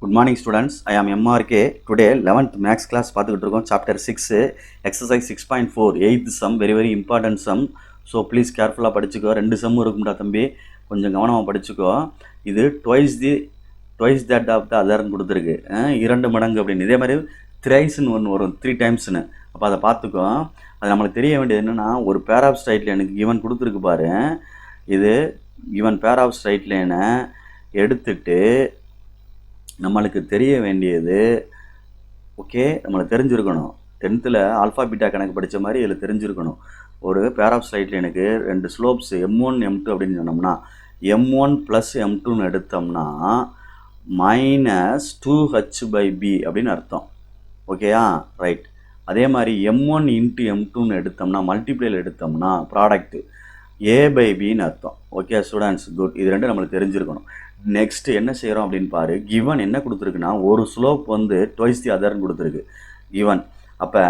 Good morning students, I am MRK. Today 11th max class பார்த்துக்கிட்டு இருக்கோம். chapter 6 exercise 6.4 8th sum, very important sum. So please carefully படிச்சுக்கோ. ரெண்டு sum இருக்கும்டா தம்பி, கொஞ்சம் கவனமாக படிச்சுக்கோ. இது twice that of the other கொடுத்துருக்கு, இரண்டு மடங்கு அப்படின்னு. இதே மாதிரி thriceன்னு ஒன்று வரும், 3 timesன்னு. அப்போ அதை பார்த்துக்கோ. அது நம்மளுக்கு தெரிய வேண்டியது என்னென்னா, ஒரு pair of straight line எனக்கு given கொடுத்துருக்கு பாரு. இது given pair of straight line எடுத்துட்டு நம்மளுக்கு தெரிய வேண்டியது, ஓகே, நம்மளுக்கு தெரிஞ்சிருக்கணும். 10th ஆல்ஃபா பீட்டா கணக்கு படித்த மாதிரி இதில் தெரிஞ்சிருக்கணும். ஒரு பேர் ஆஃப் ஸ்லைட்டில் எனக்கு ரெண்டு ஸ்லோப்ஸ் M1 M2 அப்படின்னு சொன்னோம்னா, M1 + M2ன்னு எடுத்தோம்னா -2h/b அப்படின்னு அர்த்தம். ஓகேயா, ரைட். அதே மாதிரி M1 × M2ன்னு எடுத்தோம்னா, மல்டிப்ளையில் எடுத்தோம்னா ப்ராடக்ட் A/bன்னு அர்த்தம். Okay students, good. இது ரெண்டு நம்மளுக்கு தெரிஞ்சிருக்கணும். நெக்ஸ்ட் என்ன செய்கிறோம் அப்படின்னு பாரு. கிவன் என்ன கொடுத்துருக்குன்னா, ஒரு ஸ்லோப் வந்து ட்வைஸ் தி அதர்ன்னு கொடுத்துருக்கு கிவன். அப்போ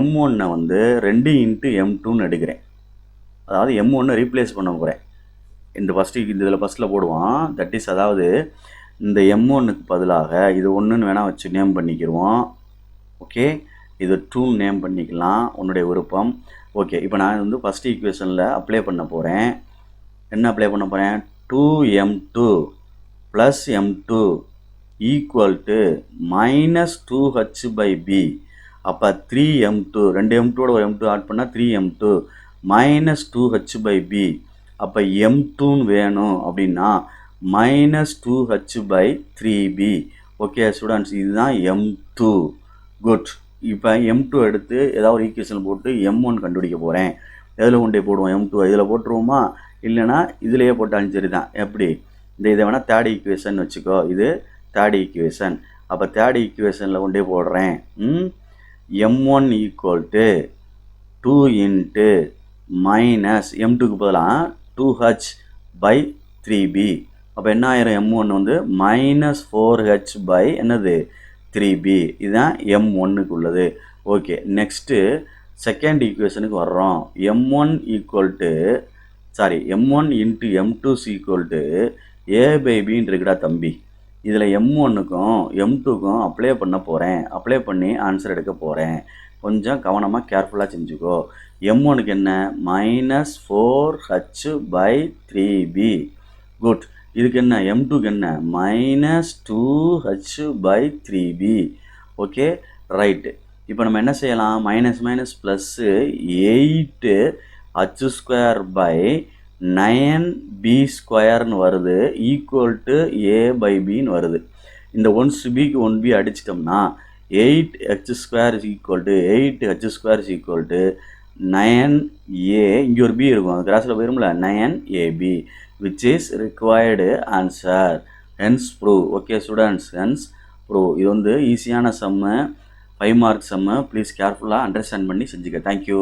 M1 வந்து 2 × M2ன்னு எடுக்கிறேன். அதாவது M1 ரீப்ளேஸ் பண்ண போகிறேன். இந்த ஃபஸ்ட்டில் போடுவோம். தட் இஸ், அதாவது இந்த M1க்கு பதிலாக இது 1ன்னு வேணால் வச்சு நேம் பண்ணிக்கிடுவோம். ஓகே, இது 2ன்னு நேம் பண்ணிக்கலாம், உன்னுடைய விருப்பம். ஓகே, இப்போ நான் வந்து ஃபஸ்ட் ஈக்குவேஷனில் அப்ளை பண்ண போகிறேன். என்ன அப்ளை பண்ண போகிறேன்? 2M2 + M2 = -2h/b. அப்போ 3M2, 2M2 ஒரு M2 ஆட் பண்ணால் 3M2 -2h/b. அப்போ M2ன்னு வேணும் அப்படின்னா -2h/3b. ஓகே ஸ்டூடெண்ட்ஸ், இதுதான் M2. குட். இப்போ M2 எடுத்து ஏதாவது ஒரு ஈக்குவேஷன் போட்டு M1 கண்டுபிடிக்க போகிறேன். எதில் கொண்டே போடுவோம்? M2 இதில் போட்டுருவோமா, இல்லைனா இதிலையே போட்டாலும் சரி தான். எப்படி? இதை வேணால் தேர்ட் ஈக்குவேஷன் வச்சுக்கோ. இது தேர்ட் ஈக்குவேஷன். அப்போ தேர்ட் ஈக்குவேஷனில் கொண்டே போடுறேன். M1 = 2 × -M2க்கு பதிலாக 2h/3b. அப்போ என்ன ஆயிரும்? M1 வந்து -4h/ என்னது 3b. இதுதான் M1க்கு உள்ளது. ஓகே, நெக்ஸ்ட்டு செகண்ட் ஈக்குவேஷனுக்கு வர்றோம். M1 × M2 = A/bன்னு இருக்குடா தம்பி. இதில் M1க்கும் M2க்கும் அப்ளை பண்ண போகிறேன். அப்ளை பண்ணி ஆன்சர் எடுக்க போகிறேன். கொஞ்சம் கவனமாக கேர்ஃபுல்லாக செஞ்சுக்கோ. M1க்கு என்ன? -4h/3b. குட். இதுக்கு என்ன? M2க்கு என்ன? -2h/3b. Okay, right. இப்போ நம்ம என்ன செய்யலாம்? -+8h²/9b² வருது, =A/bன்னு வருது. இந்த 1b-க்கு 1b அடிச்சிட்டோம்னா 8h² = 9a. இங்கே ஒரு b இருக்கும், அது கிராஸில் போயிரும்ல, 9ab, which is required answer. hence prove. Okay students, hence prove. இது வந்து ஈஸியான சம்மு, 5 மார்க் சம்மு. ப்ளீஸ் கேர்ஃபுல்லாக அண்டர்ஸ்டாண்ட் பண்ணி செஞ்சுக்க. தேங்க்யூ.